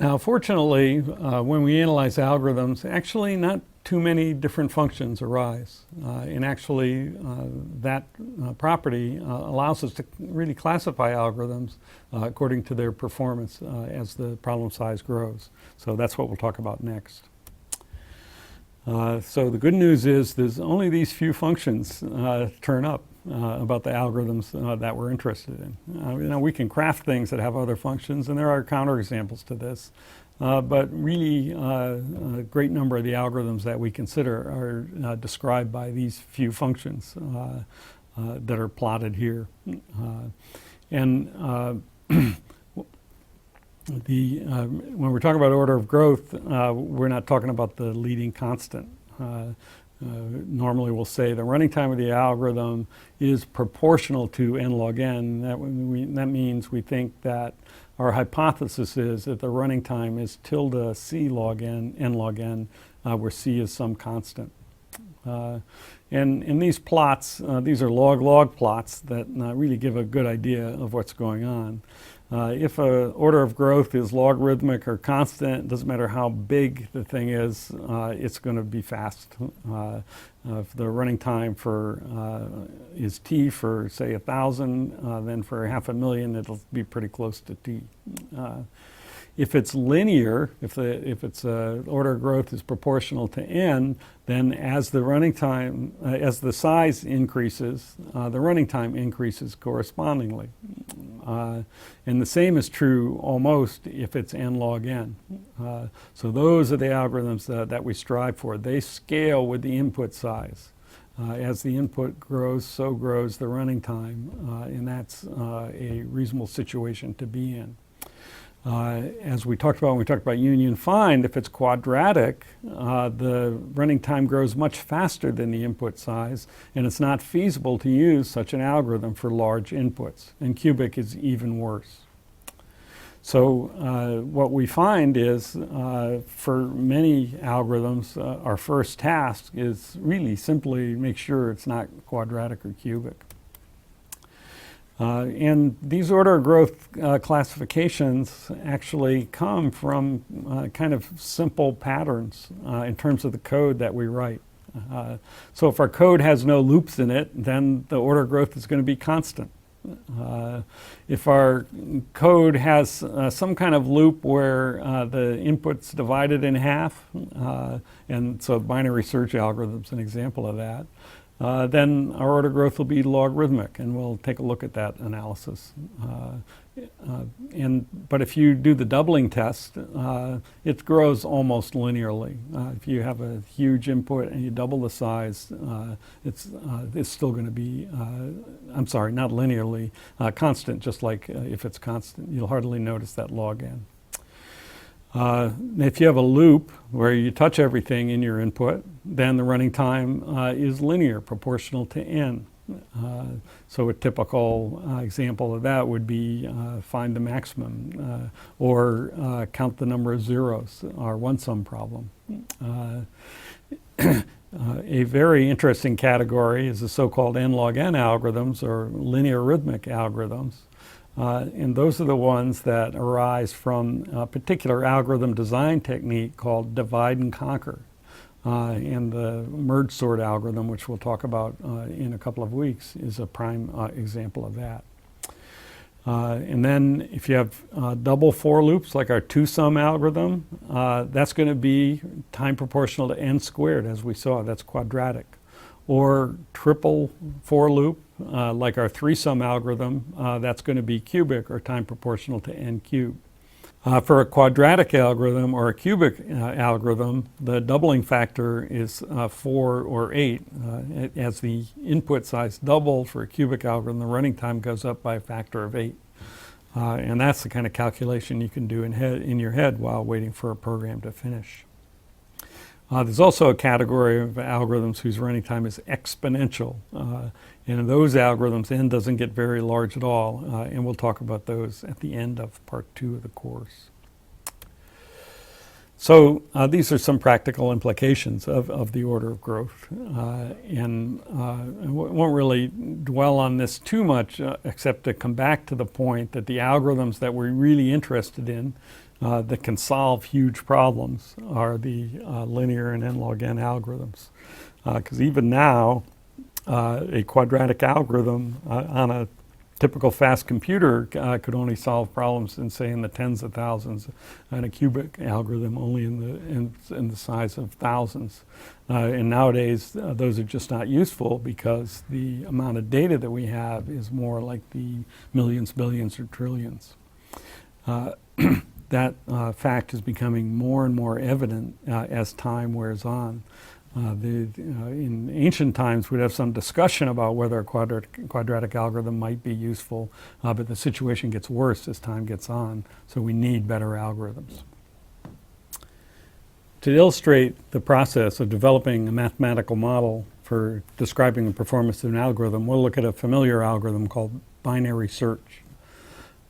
Now, fortunately, when we analyze algorithms, actually not too many different functions arise. And actually, that property allows us to really classify algorithms according to their performance as the problem size grows. So that's what we'll talk about next. So the good news is there's only these few functions turn up about the algorithms that we're interested in. We can craft things that have other functions, and there are counterexamples to this. But really, a great number of the algorithms that we consider are described by these few functions that are plotted here. When we're talking about order of growth, we're not talking about the leading constant. Normally we'll say the running time of the algorithm is proportional to n log n. That means we think that our hypothesis is that the running time is tilde c log n, n log n, where c is some constant. And in these plots, these are log-log plots that really give a good idea of what's going on. If an order of growth is logarithmic or constant, it doesn't matter how big the thing is, it's going to be fast. If the running time is t for, say, 1,000, then for 500,000, it'll be pretty close to t. If it's linear, if its order of growth is proportional to n, then as the running time, as the size increases, the running time increases correspondingly. And the same is true almost if it's n log n. So those are the algorithms that we strive for. They scale with the input size. As the input grows, so grows the running time, and that's a reasonable situation to be in. As we talked about when we talked about union find, if it's quadratic, the running time grows much faster than the input size, and it's not feasible to use such an algorithm for large inputs. And cubic is even worse. So what we find is for many algorithms, our first task is really simply make sure it's not quadratic or cubic. And these order of growth classifications actually come from kind of simple patterns in terms of the code that we write. So if our code has no loops in it, then the order of growth is going to be constant. If our code has some kind of loop where the input's divided in half, and so binary search algorithm is an example of that, then our order growth will be logarithmic, and we'll take a look at that analysis. But if you do the doubling test, it grows almost linearly. If you have a huge input and you double the size, it's still going to be, I'm sorry, not linearly, constant, just like if it's constant. You'll hardly notice that log n. If you have a loop where you touch everything in your input, then the running time is linear, proportional to n. So a typical example of that would be find the maximum or count the number of zeros, our one-sum problem. A very interesting category is the so-called n log n algorithms or linear arithmetic algorithms. And those are the ones that arise from a particular algorithm design technique called divide and conquer. And the merge sort algorithm, which we'll talk about in a couple of weeks, is a prime example of that. And then if you have double for loops, like our two-sum algorithm, that's going to be time proportional to n squared, as we saw. That's quadratic. Or triple for loop, like our three-sum algorithm, that's going to be cubic or time proportional to n cubed. For a quadratic algorithm or a cubic algorithm, the doubling factor is 4 or 8. As the input size doubles for a cubic algorithm, the running time goes up by a factor of 8. And that's the kind of calculation you can do in your head while waiting for a program to finish. There's also a category of algorithms whose running time is exponential. And in those algorithms, n doesn't get very large at all. And we'll talk about those at the end of part 2 of the course. So these are some practical implications of the order of growth. And I won't really dwell on this too much, except to come back to the point that the algorithms that we're really interested in that can solve huge problems are the linear and n-log n algorithms. Because even now, a quadratic algorithm on a typical fast computer could only solve problems in the tens of thousands, and a cubic algorithm only in the size of thousands. And nowadays, those are just not useful because the amount of data that we have is more like the millions, billions, or trillions. That fact is becoming more and more evident as time wears on. In ancient times, we'd have some discussion about whether a quadratic algorithm might be useful, but the situation gets worse as time gets on, so we need better algorithms. To illustrate the process of developing a mathematical model for describing the performance of an algorithm, we'll look at a familiar algorithm called binary search.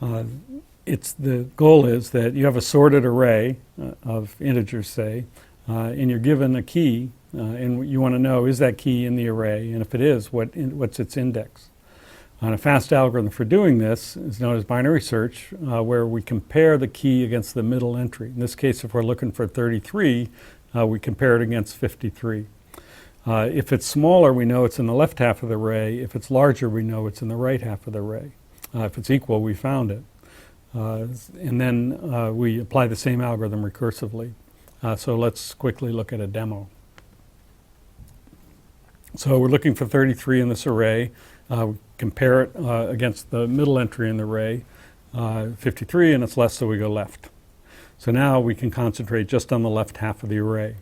The goal is that you have a sorted array of integers, say, and you're given a key, and you want to know, is that key in the array? And if it is, what's its index? And a fast algorithm for doing this is known as binary search, where we compare the key against the middle entry. In this case, if we're looking for 33, we compare it against 53. If it's smaller, we know it's in the left half of the array. If it's larger, we know it's in the right half of the array. If it's equal, we found it. And then we apply the same algorithm recursively. So let's quickly look at a demo. So we're looking for 33 in this array. We compare it against the middle entry in the array, 53, and it's less, so we go left. So now we can concentrate just on the left half of the array.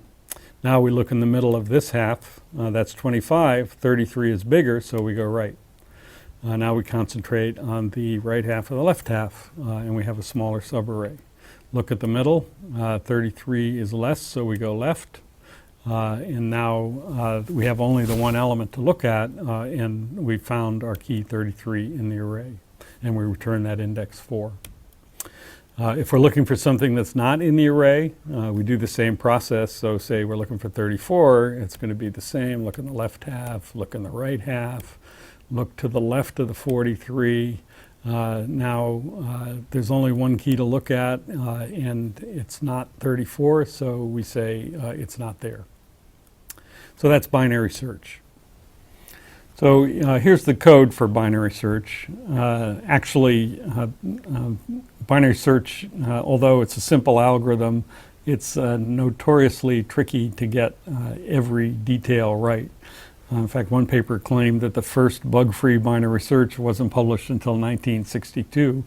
Now we look in the middle of this half, that's 25, 33 is bigger, so we go right. Now we concentrate on the right half of the left half, and we have a smaller subarray. Look at the middle, 33 is less, so we go left. And now we have only the one element to look at, and we found our key 33 in the array, and we return that index 4. If we're looking for something that's not in the array, we do the same process. So say we're looking for 34, it's going to be the same. Look in the left half, look in the right half, look to the left of the 43. Now there's only one key to look at, and it's not 34, so we say it's not there. So that's binary search. So here's the code for binary search. Binary search, although it's a simple algorithm, it's notoriously tricky to get every detail right. In fact, one paper claimed that the first bug-free binary search wasn't published until 1962.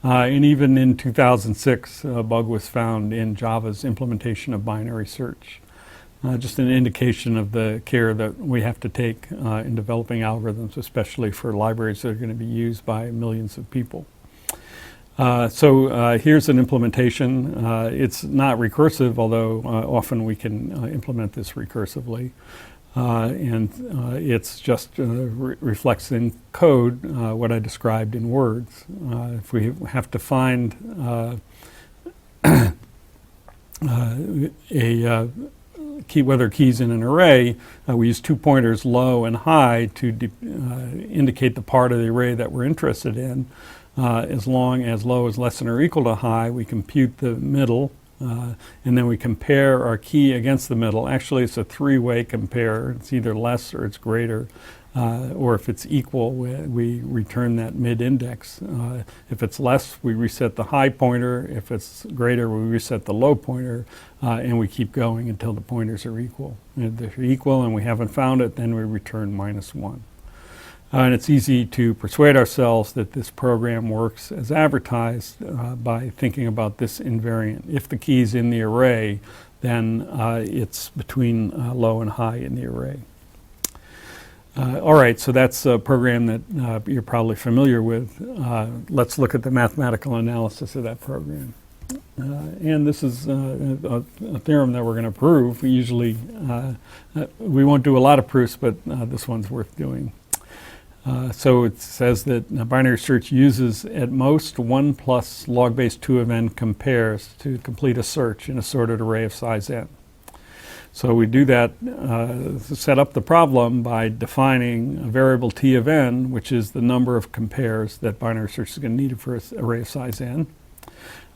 And even in 2006, a bug was found in Java's implementation of binary search. Just an indication of the care that we have to take in developing algorithms, especially for libraries that are going to be used by millions of people. So here's an implementation. It's not recursive, although often we can implement this recursively. And it's just reflects in code what I described in words. If we have to find whether keys in an array, we use 2 pointers, low and high, to indicate the part of the array that we're interested in. As long as low is less than or equal to high, we compute the middle, and then we compare our key against the middle. Actually, it's a 3-way compare. It's either less or it's greater. Or if it's equal, we return that mid-index. If it's less, we reset the high pointer. If it's greater, we reset the low pointer, and we keep going until the pointers are equal. If they're equal and we haven't found it, then we return -1. And it's easy to persuade ourselves that this program works as advertised by thinking about this invariant. If the key is in the array, then it's between low and high in the array. All right, so that's a program that you're probably familiar with. Let's look at the mathematical analysis of that program. And this is a theorem that we're going to prove. We usually, we won't do a lot of proofs, but this one's worth doing. So it says that binary search uses at most 1 plus log base 2 of n compares to complete a search in a sorted array of size n. So we do that, set up the problem by defining a variable t of n, which is the number of compares that binary search is going to need for an array of size n.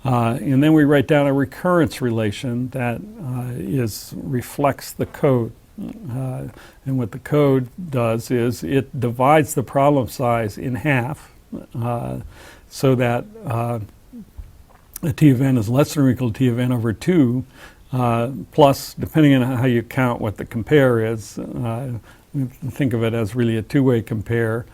And then we write down a recurrence relation that reflects the code. And what the code does is it divides the problem size in half so that T of n is less than or equal to T of n over 2, plus, depending on how you count what the compare is, think of it as really a two-way compare.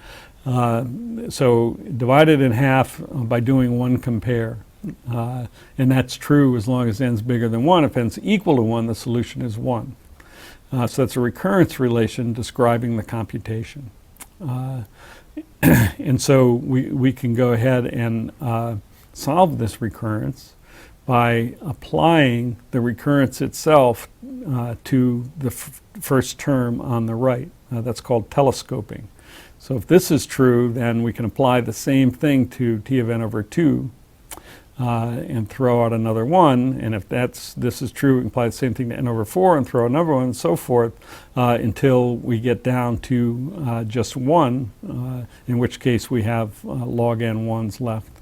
So divide it in half by doing one compare. And that's true as long as n's bigger than 1. If n's equal to 1, the solution is 1. So that's a recurrence relation describing the computation. And so we can go ahead and solve this recurrence by applying the recurrence itself to the first term on the right. That's called telescoping. So if this is true, then we can apply the same thing to T of n over 2 and throw out another 1. And if this is true, we can apply the same thing to n over 4 and throw another 1 and so forth until we get down to just 1, in which case we have log n 1s left.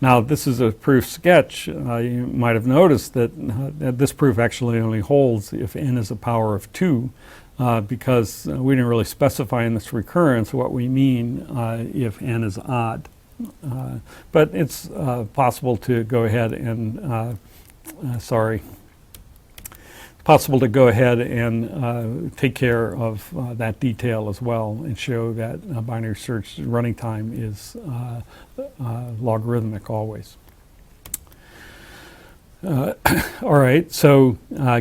Now, this is a proof sketch. You might have noticed that this proof actually only holds if n is a power of 2, because we didn't really specify in this recurrence what we mean if n is odd. But it's possible to go ahead and, possible to go ahead and take care of that detail as well and show that binary search running time is logarithmic always. All right, so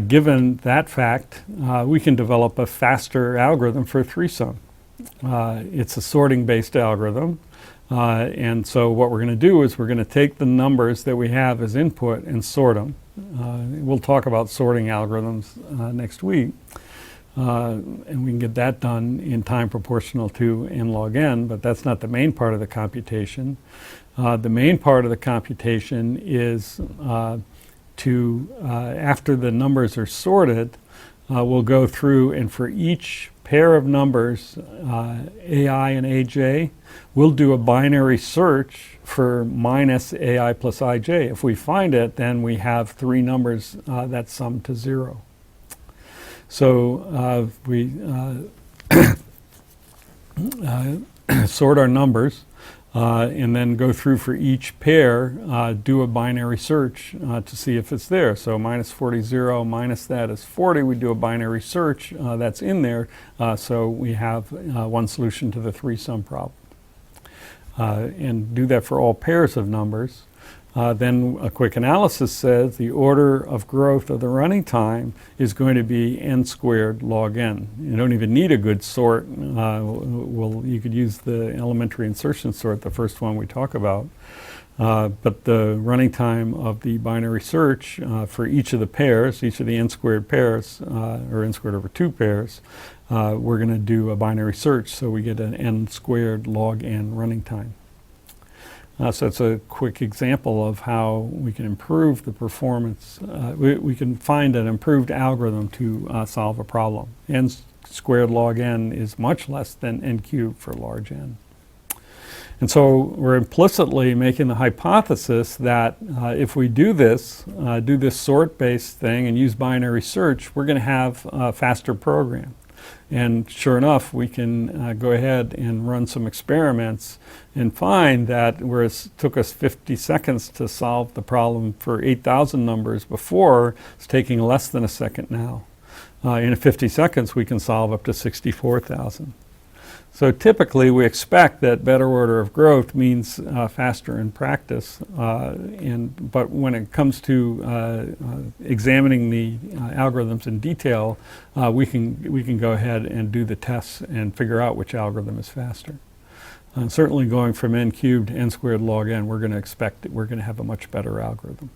given that fact, we can develop a faster algorithm for 3-sum. It's a sorting-based algorithm. And so what we're going to do is we're going to take the numbers that we have as input and sort them. We'll talk about sorting algorithms next week. And we can get that done in time proportional to n log n, but that's not the main part of the computation. The main part of the computation is after the numbers are sorted, we'll go through and for each pair of numbers, AI and AJ, we'll do a binary search for minus AI plus IJ. If we find it, then we have 3 numbers that sum to 0. So we sort our numbers and then go through for each pair, do a binary search to see if it's there. So minus 40, 0, minus that is 40. We do a binary search that's in there, so we have one solution to the 3-sum problem. And do that for all pairs of numbers. Then a quick analysis says the order of growth of the running time is going to be n squared log n. You don't even need a good sort. You could use the elementary insertion sort, the first one we talk about. But the running time of the binary search for each of the pairs, each of the n squared pairs, or n squared over 2 pairs, we're going to do a binary search, so we get an n squared log n running time. So that's a quick example of how we can improve the performance. We can find an improved algorithm to solve a problem. N squared log n is much less than n cubed for large n. And so we're implicitly making the hypothesis that if we do this sort-based thing and use binary search, we're going to have a faster program. And sure enough, we can go ahead and run some experiments and find that whereas it took us 50 seconds to solve the problem for 8,000 numbers before, it's taking less than a second now. In 50 seconds, we can solve up to 64,000. So typically, we expect that better order of growth means faster in practice. But when it comes to examining the algorithms in detail, we can go ahead and do the tests and figure out which algorithm is faster. And certainly, going from n cubed to n squared log n, we're going to expect that we're going to have a much better algorithm.